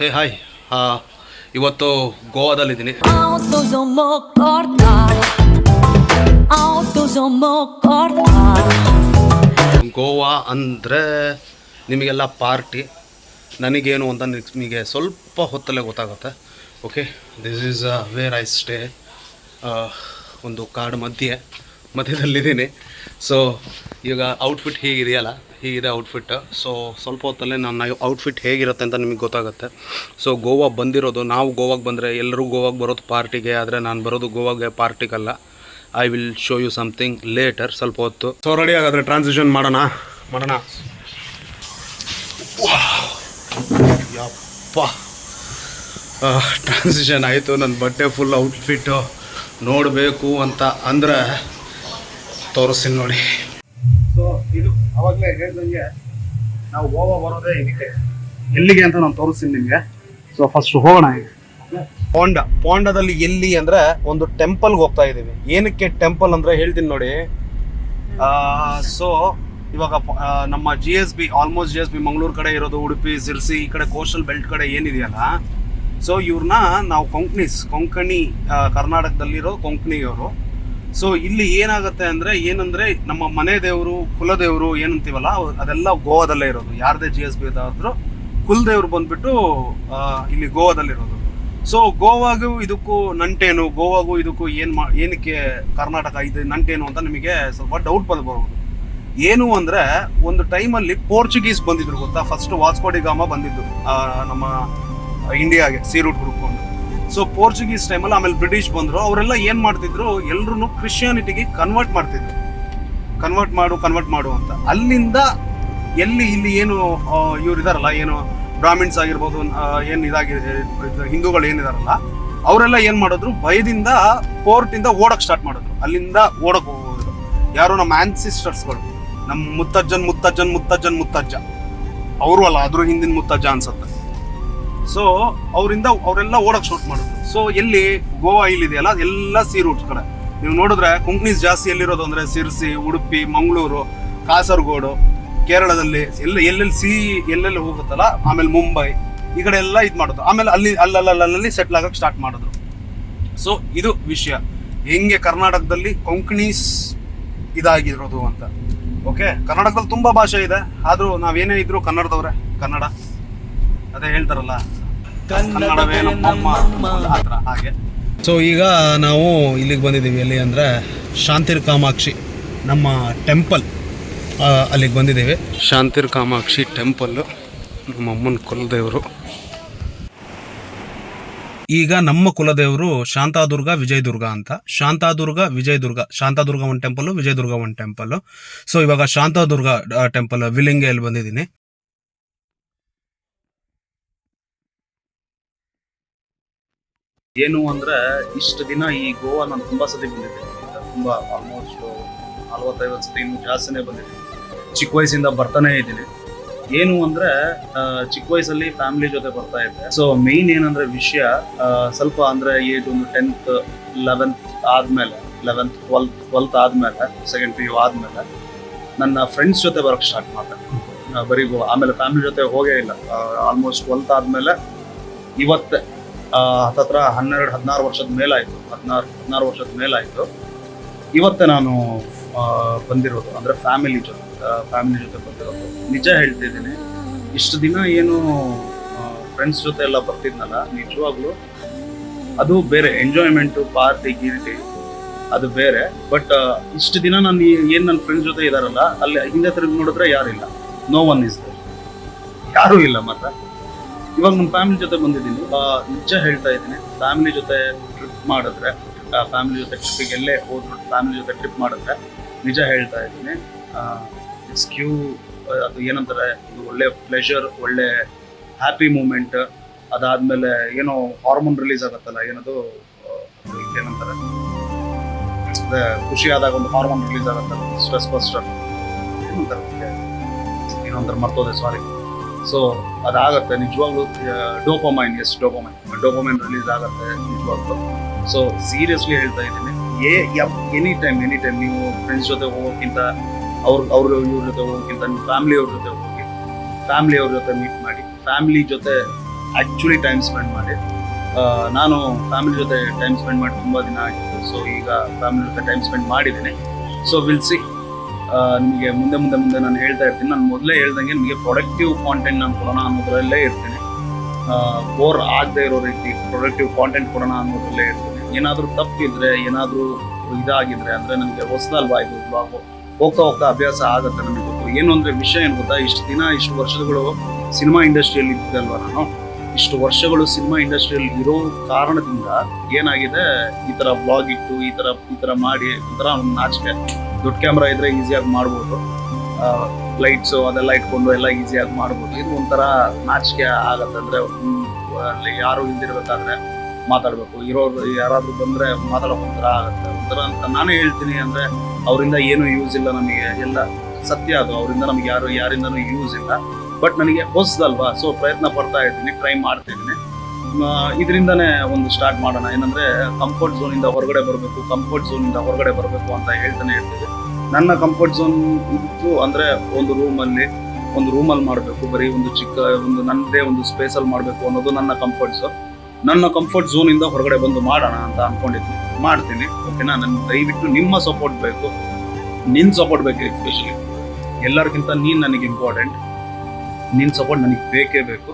ಹೇ hi. ಇವತ್ತು ಗೋವಾದಲ್ಲಿದ್ದೀನಿ. ಗೋವಾ ಅಂದರೆ ನಿಮಗೆಲ್ಲ ಪಾರ್ಟಿ, ನನಗೇನು ಅಂತ ನಿಮಗೆ ಸ್ವಲ್ಪ ಹೊತ್ತಲ್ಲೇ ಗೊತ್ತಾಗುತ್ತೆ. Okay, this is where I stay. ಒಂದು ಕಾಡು ಮಧ್ಯದಲ್ಲಿದ್ದೀನಿ. ಸೊ ಈಗ ಔಟ್ಫಿಟ್ ಹೀಗಿದೆಯಲ್ಲ, ಹೀಗಿದೆ ಔಟ್ಫಿಟ್. ಸೊ ಸ್ವಲ್ಪ ಹೊತ್ತಲ್ಲೇ ನನ್ನ ಔಟ್ಫಿಟ್ ಹೇಗಿರುತ್ತೆ ಅಂತ ನಿಮಗೆ ಗೊತ್ತಾಗುತ್ತೆ. ಸೊ ಗೋವಾ ಬಂದಿರೋದು, ನಾವು ಗೋವಾಗೆ ಬಂದರೆ ಎಲ್ಲರೂ ಗೋವಾಗೆ ಬರೋದು ಪಾರ್ಟಿಗೆ, ಆದರೆ ನಾನು ಬರೋದು ಗೋವಾಗೆ ಪಾರ್ಟಿಗಲ್ಲ. I will show you something later, ಸ್ವಲ್ಪ ಹೊತ್ತು. ಸೊ ರೆಡಿ ಆಗಾದರೆ ಟ್ರಾನ್ಸಿಷನ್ ಮಾಡೋಣ. ಯಪ್ಪ, ಟ್ರಾನ್ಸಿಷನ್ ಆಯಿತು. ನನ್ನ ಬಟ್ಟೆ ಫುಲ್ ಔಟ್ಫಿಟ್ಟು ನೋಡಬೇಕು ಅಂತ ಅಂದರೆ ತೋರಿಸ್ತೀನಿ ನೋಡಿ. ಸೊ ಇದು ಆವಾಗಲೇ ಹೇಳ್ದಂಗೆ ನಾವು ಗೋವಾ ಬರೋದೇ ಇದಕ್ಕೆ, ಎಲ್ಲಿಗೆ ಅಂತ ನಾನು ತೋರಿಸ್ತೀನಿ ನಿಮಗೆ. ಸೊ ಫಸ್ಟ್ ಹೋಗೋಣ. ಈಗ ಪೋಂಡದಲ್ಲಿ ಎಲ್ಲಿ ಅಂದರೆ ಒಂದು ಟೆಂಪಲ್ಗೆ ಹೋಗ್ತಾ ಇದ್ದೀವಿ. ಏನಕ್ಕೆ ಟೆಂಪಲ್ ಅಂದರೆ ಹೇಳ್ತೀನಿ ನೋಡಿ. ಸೊ ಇವಾಗ ನಮ್ಮ GSB, ಆಲ್ಮೋಸ್ಟ್ GSB ಮಂಗಳೂರು ಕಡೆ ಇರೋದು, ಉಡುಪಿ, ಸಿರ್ಸಿ, ಈ ಕಡೆ ಕೋಸ್ಟಲ್ ಬೆಲ್ಟ್ ಕಡೆ ಏನಿದೆಯಲ್ಲ, ಸೊ ಇವ್ರನ್ನ ನಾವು ಕೊಂಕಣಿ, ಕರ್ನಾಟಕದಲ್ಲಿರೋ ಕೊಂಕಣಿಯವರು. ಸೊ ಇಲ್ಲಿ ಏನಾಗುತ್ತೆ ಏನಂದರೆ ನಮ್ಮ ಮನೆ ದೇವರು, ಕುಲದೇವರು ಏನಂತೀವಲ್ಲ, ಅದೆಲ್ಲ ಗೋವಾದಲ್ಲೇ ಇರೋದು. ಯಾರದೇ GSB ಇದಾದರೂ ಕುಲದೇವ್ರು ಬಂದ್ಬಿಟ್ಟು ಇಲ್ಲಿ ಗೋವಾದಲ್ಲಿರೋದು. ಸೊ ಗೋವಾಗೂ ಇದಕ್ಕೂ ನಂಟೇನು, ಗೋವಾಗೂ ಇದಕ್ಕೂ ಏನಕ್ಕೆ ಕರ್ನಾಟಕ ಇದು ನಂಟೇನು ಅಂತ ನಿಮಗೆ ಸ್ವಲ್ಪ ಡೌಟ್ ಬರ್ಬೋದು. ಏನು ಅಂದರೆ, ಒಂದು ಟೈಮಲ್ಲಿ ಪೋರ್ಚುಗೀಸ್ ಬಂದಿದ್ರು ಗೊತ್ತಾ. ಫಸ್ಟ್ ವಾಸ್ಕೋ ಡಿ ಗಾಮಾ ಬಂದಿದ್ದು ನಮ್ಮ ಇಂಡಿಯಾಗೆ ಸೀ ರೂಟ್ ಹುಡ್ಕೊಂಡು. ಸೊ ಪೋರ್ಚುಗೀಸ್ ಟೈಮಲ್ಲಿ, ಆಮೇಲೆ ಬ್ರಿಟಿಷ್ ಬಂದರು. ಅವರೆಲ್ಲ ಏನು ಮಾಡ್ತಿದ್ರು, ಎಲ್ಲರೂ ಕ್ರಿಶ್ಚಿಯಾನಿಟಿಗೆ ಕನ್ವರ್ಟ್ ಮಾಡು ಅಂತ. ಅಲ್ಲಿಂದ ಇಲ್ಲಿ ಏನು ಇವ್ರು ಇದಾರಲ್ಲ, ಏನು ಬ್ರಾಹ್ಮಿನ್ಸ್ ಆಗಿರ್ಬೋದು, ಏನು ಹಿಂದೂಗಳು ಏನಿದಾರಲ್ಲ, ಅವರೆಲ್ಲ ಏನು ಮಾಡಿದ್ರು, ಭಯದಿಂದ ಪೋರ್ಟಿಂದ ಓಡಕ್ಕೆ ಸ್ಟಾರ್ಟ್ ಮಾಡಿದ್ರು. ಅಲ್ಲಿಂದ ಓಡಕ್ಕೆ ಹೋಗೋದು ಯಾರು, ನಮ್ಮ ಆನ್ಸಿಸ್ಟರ್ಸ್ಗಳು, ನಮ್ಮ ಮುತ್ತಜ್ಜ ಅವರು ಅಲ್ಲ, ಅದ್ರ ಹಿಂದಿನ ಮುತ್ತಜ್ಜ ಅನ್ಸುತ್ತೆ. ಸೊ ಅವರೆಲ್ಲ ಓಡಕ್ಕೆ ಶೂಟ್ ಮಾಡಿದ್ರು. ಸೊ ಎಲ್ಲಿ ಗೋವಾ ಇಲ್ಲಿದೆಯಲ್ಲ, ಎಲ್ಲ ಸೀ ರೂಟ್ಸ್ ಕಡೆ ನೀವು ನೋಡಿದ್ರೆ ಕೊಂಕಣೀಸ್ ಜಾಸ್ತಿ ಎಲ್ಲಿರೋದು ಅಂದರೆ ಸಿರ್ಸಿ, ಉಡುಪಿ, ಮಂಗಳೂರು, ಕಾಸರಗೋಡು, ಕೇರಳದಲ್ಲಿ ಎಲ್ಲೆಲ್ಲಿ ಹೋಗುತ್ತಲ್ಲ, ಆಮೇಲೆ ಮುಂಬೈ, ಈ ಕಡೆ ಎಲ್ಲ ಇದು ಮಾಡೋದು. ಆಮೇಲೆ ಅಲ್ಲಿ ಸೆಟ್ಲ್ ಆಗಕ್ಕೆ ಸ್ಟಾರ್ಟ್ ಮಾಡಿದ್ರು. ಸೊ ಇದು ವಿಷಯ, ಹೆಂಗೆ ಕರ್ನಾಟಕದಲ್ಲಿ ಕೊಂಕಣೀಸ್ ಇದಾಗಿರೋದು ಅಂತ. ಓಕೆ, ಕರ್ನಾಟಕದಲ್ಲಿ ತುಂಬ ಭಾಷೆ ಇದೆ, ಆದರೂ ನಾವೇನೇ ಇದ್ರು ಕನ್ನಡದವ್ರೆ. ಕನ್ನಡ ಅದೇ ಹೇಳ್ತಾರಲ್ಲ, ಕನ್ನಡವೇ ನಮ್ಮಮ್ಮ ಆ ಥರ ಹಾಗೆ. ಸೊ ಈಗ ನಾವು ಇಲ್ಲಿಗೆ ಬಂದಿದ್ದೀವಿ. ಎಲ್ಲಿ ಅಂದರೆ ಶಾಂತಿರ್ ಕಾಮಾಕ್ಷಿ, ನಮ್ಮ ಟೆಂಪಲ್, ಅಲ್ಲಿಗೆ ಬಂದಿದ್ದೀವಿ. ಶಾಂತಿರ್ ಕಾಮಾಕ್ಷಿ ಟೆಂಪಲ್ಲು ನಮ್ಮ ಅಮ್ಮನ ಕುಲದೇವರು. ಈಗ ನಮ್ಮ ಕುಲದೇವರು ಶಾಂತಾದುರ್ಗ, ವಿಜಯದುರ್ಗ ಅಂತ. ಶಾಂತಾದುರ್ಗ ಒಂದು ಟೆಂಪಲ್ಲು, ವಿಜಯದುರ್ಗ ಒಂದು ಟೆಂಪಲ್ಲು. ಸೊ ಇವಾಗ ಶಾಂತಾದುರ್ಗ ಟೆಂಪಲ್ ವಿಲಿಂಗೆಯಲ್ಲಿ ಬಂದಿದ್ದೀನಿ. ಏನು ಅಂದರೆ, ಇಷ್ಟು ದಿನ ಈ ಗೋವಾ ನಾನು ತುಂಬ ಸತಿ ಬಂದಿದ್ದೀನಿ. ತುಂಬ ಆಲ್ಮೋಸ್ಟ್ 40-50 ಸತಿ, ಇನ್ನೂ ಜಾಸ್ತಿನೇ ಬಂದಿದ್ದೀನಿ. ಚಿಕ್ಕ ವಯಸ್ಸಿಂದ ಬರ್ತಾನೆ ಇದ್ದೀನಿ. ಏನು ಅಂದರೆ, ಚಿಕ್ಕ ವಯಸ್ಸಲ್ಲಿ ಫ್ಯಾಮಿಲಿ ಜೊತೆ ಬರ್ತಾ ಇದ್ದೆ. ಸೊ ಮೇಯ್ನ್ ಏನಂದರೆ ವಿಷಯ, ಸ್ವಲ್ಪ ಅಂದರೆ ಏಜ್ ಒಂದು 10th 11th ಆದಮೇಲೆ, 11th 12th ಆದಮೇಲೆ, ಸೆಕೆಂಡ್ PU ಆದಮೇಲೆ ನನ್ನ ಫ್ರೆಂಡ್ಸ್ ಜೊತೆ ಬರೋಕ್ಕೆ ಸ್ಟಾರ್ಟ್ ಮಾಡಿದೆ. ಬರೀ ಗೋವಾ. ಆಮೇಲೆ ಫ್ಯಾಮಿಲಿ ಜೊತೆ ಹೋಗೇ ಇಲ್ಲ. ಆಲ್ಮೋಸ್ಟ್ 12th ಆದಮೇಲೆ ಇವತ್ತೇ ಹತ್ತತ್ರ 12-16 ವರ್ಷದ ಮೇಲಾಯಿತು. 16 ವರ್ಷದ ಮೇಲಾಯಿತು. ಇವತ್ತೇ ನಾನು ಬಂದಿರೋದು, ಅಂದರೆ ಫ್ಯಾಮಿಲಿ ಜೊತೆ ಬಂದಿರೋದು. ನಿಜ ಹೇಳ್ತಿದ್ದೀನಿ, ಇಷ್ಟು ದಿನ ಏನು ಫ್ರೆಂಡ್ಸ್ ಜೊತೆ ಎಲ್ಲ ಬರ್ತಿದ್ನಲ್ಲ, ನಿಜವಾಗ್ಲೂ ಅದು ಬೇರೆ ಎಂಜಾಯ್ಮೆಂಟು, ಪಾರ್ಟಿ ಗೀರ್ಟಿ ಅದು ಬೇರೆ. ಬಟ್ ಇಷ್ಟು ದಿನ ನಾನು ಏನು ನನ್ನ ಫ್ರೆಂಡ್ಸ್ ಜೊತೆ ಇದ್ದಾರಲ್ಲ, ಅಲ್ಲಿ ಹಿಂದೆ ತಿರುಗಿ ನೋಡಿದ್ರೆ ಯಾರಿಲ್ಲ, ನೋ ಒನ್ ಇಸ್ ದೇರ್, ಯಾರೂ ಇಲ್ಲ. ಮತ್ತೆ ಇವಾಗ ನನ್ನ ಫ್ಯಾಮಿಲಿ ಜೊತೆ ಬಂದಿದ್ದೀನಿ. ನಿಜ ಹೇಳ್ತಾ ಇದ್ದೀನಿ, ಫ್ಯಾಮಿಲಿ ಜೊತೆ ಟ್ರಿಪ್ ಮಾಡಿದ್ರೆ, ಫ್ಯಾಮಿಲಿ ಜೊತೆ ಟ್ರಿಪ್ಪಿಗೆ ಎಲ್ಲೇ ಹೋದ್ರು ಫ್ಯಾಮಿಲಿ ಜೊತೆ ಟ್ರಿಪ್ ಮಾಡಿದ್ರೆ, ನಿಜ ಹೇಳ್ತಾ ಇದ್ದೀನಿ, ಇಟ್ಸ್ ಅದು ಏನಂತಾರೆ, ಇದು ಒಳ್ಳೆ ಪ್ಲೆಷರ್, ಒಳ್ಳೆ ಹ್ಯಾಪಿ ಮೂಮೆಂಟ್. ಅದಾದಮೇಲೆ ಏನೋ ಹಾರ್ಮೋನ್ ರಿಲೀಸ್ ಆಗುತ್ತಲ್ಲ, ಏನದು ಏನಂತಾರೆ, ಖುಷಿ ಆದಾಗ ಒಂದು ಹಾರ್ಮೋನ್ ರಿಲೀಸ್ ಆಗುತ್ತಲ್ಲ, ಸ್ಟ್ರೆಸ್ ಬಸ್ಟರ್ ಏನಂತಾರೆ ಮರ್ತೋದೆ, ಸಾರಿ. ಸೊ ಅದಾಗತ್ತೆ ನಿಜವಾಗ್ಲೂ. ಡೋಪಮೈನ್ ರಿಲೀಸ್ ಆಗುತ್ತೆ ನಿಜವಾಗ್ಲೂ. ಸೊ ಸೀರಿಯಸ್ಲಿ ಹೇಳ್ತಾ ಇದ್ದೀನಿ, ಎನಿ ಟೈಮ್ ನೀವು ಫ್ರೆಂಡ್ಸ್ ಜೊತೆ ಹೋಗೋಕ್ಕಿಂತ, ಇವ್ರ ಜೊತೆ ಹೋಗೋಕ್ಕಿಂತ, ನಿಮ್ಮ ಫ್ಯಾಮಿಲಿಯವ್ರ ಜೊತೆ ಹೋಗಿ, ಫ್ಯಾಮಿಲಿಯವ್ರ ಜೊತೆ ಮೀಟ್ ಮಾಡಿ, ಫ್ಯಾಮಿಲಿ ಜೊತೆ ಆ್ಯಕ್ಚುಲಿ ಟೈಮ್ ಸ್ಪೆಂಡ್ ಮಾಡಿ. ನಾನು ಫ್ಯಾಮಿಲಿ ಜೊತೆ ಟೈಮ್ ಸ್ಪೆಂಡ್ ಮಾಡಿ ತುಂಬ ದಿನ ಆಗಿತ್ತು. ಸೊ ಈಗ ಫ್ಯಾಮಿಲಿ ಜೊತೆ ಟೈಮ್ ಸ್ಪೆಂಡ್ ಮಾಡಿದ್ದೀನಿ. So will see. ನಿಮಗೆ ಮುಂದೆ ಮುಂದೆ ಮುಂದೆ ನಾನು ಹೇಳ್ತಾ ಇರ್ತೀನಿ. ನಾನು ಮೊದಲೇ ಹೇಳ್ದಂಗೆ ನಿಮಗೆ ಪ್ರೊಡಕ್ಟಿವ್ ಕಾಂಟೆಂಟ್ ನಾನು ಕೊಡೋಣ ಅನ್ನೋದ್ರಲ್ಲೇ ಇರ್ತೀನಿ. ಬೋರ್ ಆಗದೆ ಇರೋ ರೀತಿ ಪ್ರೊಡಕ್ಟಿವ್ ಕಾಂಟೆಂಟ್ ಕೊಡೋಣ ಅನ್ನೋದ್ರಲ್ಲೇ ಇರ್ತೀನಿ. ಏನಾದರೂ ತಪ್ಪಿದ್ರೆ, ಏನಾದರೂ ಇದಾಗಿದ್ರೆ ಅಂದರೆ ನನಗೆ ಹೊಸದಲ್ವಾ ಇದು ಬ್ಲಾಗು, ಹೋಗ್ತಾ ಅಭ್ಯಾಸ ಆಗುತ್ತೆ. ನನಗೆ ಗೊತ್ತು. ಏನು ಅಂದರೆ ವಿಷಯ ಏನು ಗೊತ್ತಾ, ಇಷ್ಟು ವರ್ಷಗಳು ಸಿನಿಮಾ ಇಂಡಸ್ಟ್ರಿಯಲ್ಲಿ ಇದ್ದಲ್ವ ನಾನು. ಇಷ್ಟು ವರ್ಷಗಳು ಸಿನಿಮಾ ಇಂಡಸ್ಟ್ರಿಯಲ್ಲಿ ಇರೋ ಕಾರಣದಿಂದ ಏನಾಗಿದೆ, ಈ ಥರ ಬ್ಲಾಗ್ ಇಟ್ಟು ಈ ಥರ ಮಾಡಿ ಒಂಥರ ಒಂದು ನಾಚಿಕೆ. ದೊಡ್ಡ ಕ್ಯಾಮ್ರಾ ಇದ್ರೆ ಈಸಿಯಾಗಿ ಮಾಡ್ಬೋದು, ಲೈಟ್ಸು ಅದೆಲ್ಲ ಇಟ್ಕೊಂಡು ಎಲ್ಲ ಈಸಿಯಾಗಿ ಮಾಡ್ಬೋದು. ಇದು ಒಂಥರ ನಾಚಿಕೆ ಆಗತ್ತೆ. ಅಂದರೆ ಅಲ್ಲಿ ಯಾರು ಇಲ್ದಿರ್ಬೇಕಾದ್ರೆ ಮಾತಾಡಬೇಕು, ಇರೋರು ಯಾರಾದರೂ ಬಂದರೆ ಮಾತಾಡೋಕೆ ಒಂಥರ ಆಗುತ್ತೆ. ಒಂಥರ ಅಂತ ನಾನೇ ಹೇಳ್ತೀನಿ. ಅಂದರೆ ಅವರಿಂದ ಏನೂ ಯೂಸ್ ಇಲ್ಲ ನಮಗೆ, ಎಲ್ಲ ಸತ್ಯ ಅದು. ಅವರಿಂದ ನಮ್ಗೆ ಯಾರಿಂದನೂ ಯೂಸ್ ಇಲ್ಲ. ಬಟ್ ನನಗೆ ಹೊಸದಲ್ವಾ, ಸೊ ಪ್ರಯತ್ನ ಪಡ್ತಾ ಇದ್ದೀನಿ, ಟ್ರೈ ಮಾಡ್ತಿದ್ದೀನಿ. ಇದರಿಂದನೇ ಒಂದು ಸ್ಟಾರ್ಟ್ ಮಾಡೋಣ. ಏನಂದರೆ ಕಂಫರ್ಟ್ ಝೋನಿಂದ ಹೊರಗಡೆ ಬರಬೇಕು ಅಂತ ಹೇಳ್ತಾನೆ ಇರ್ತೀವಿ. ನನ್ನ ಕಂಫರ್ಟ್ ಝೋನ್ ಇತ್ತು ಅಂದರೆ ಒಂದು ರೂಮಲ್ಲಿ ಮಾಡಬೇಕು, ಬರೀ ನನ್ನದೇ ಒಂದು ಸ್ಪೇಸಲ್ಲಿ ಮಾಡಬೇಕು ಅನ್ನೋದು ನನ್ನ ಕಂಫರ್ಟ್ ಝೋನ್. ನನ್ನ ಕಂಫರ್ಟ್ ಝೋನಿಂದ ಹೊರಗಡೆ ಬಂದು ಮಾಡೋಣ ಅಂತ ಅಂದ್ಕೊಂಡಿದ್ದೀನಿ, ಮಾಡ್ತೀನಿ. ಓಕೆನಾ? ನನಗೆ ದಯವಿಟ್ಟು ನಿಮ್ಮ ಸಪೋರ್ಟ್ ಬೇಕು, ನಿನ್ನ ಸಪೋರ್ಟ್ ಬೇಕು. ಎಸ್ಪೆಷಲಿ ಎಲ್ಲರಿಗಿಂತ ನೀನು ನನಗೆ ಇಂಪಾರ್ಟೆಂಟ್. ನಿನ್ನ ಸಪೋರ್ಟ್ ನನಗೆ ಬೇಕೇ ಬೇಕು.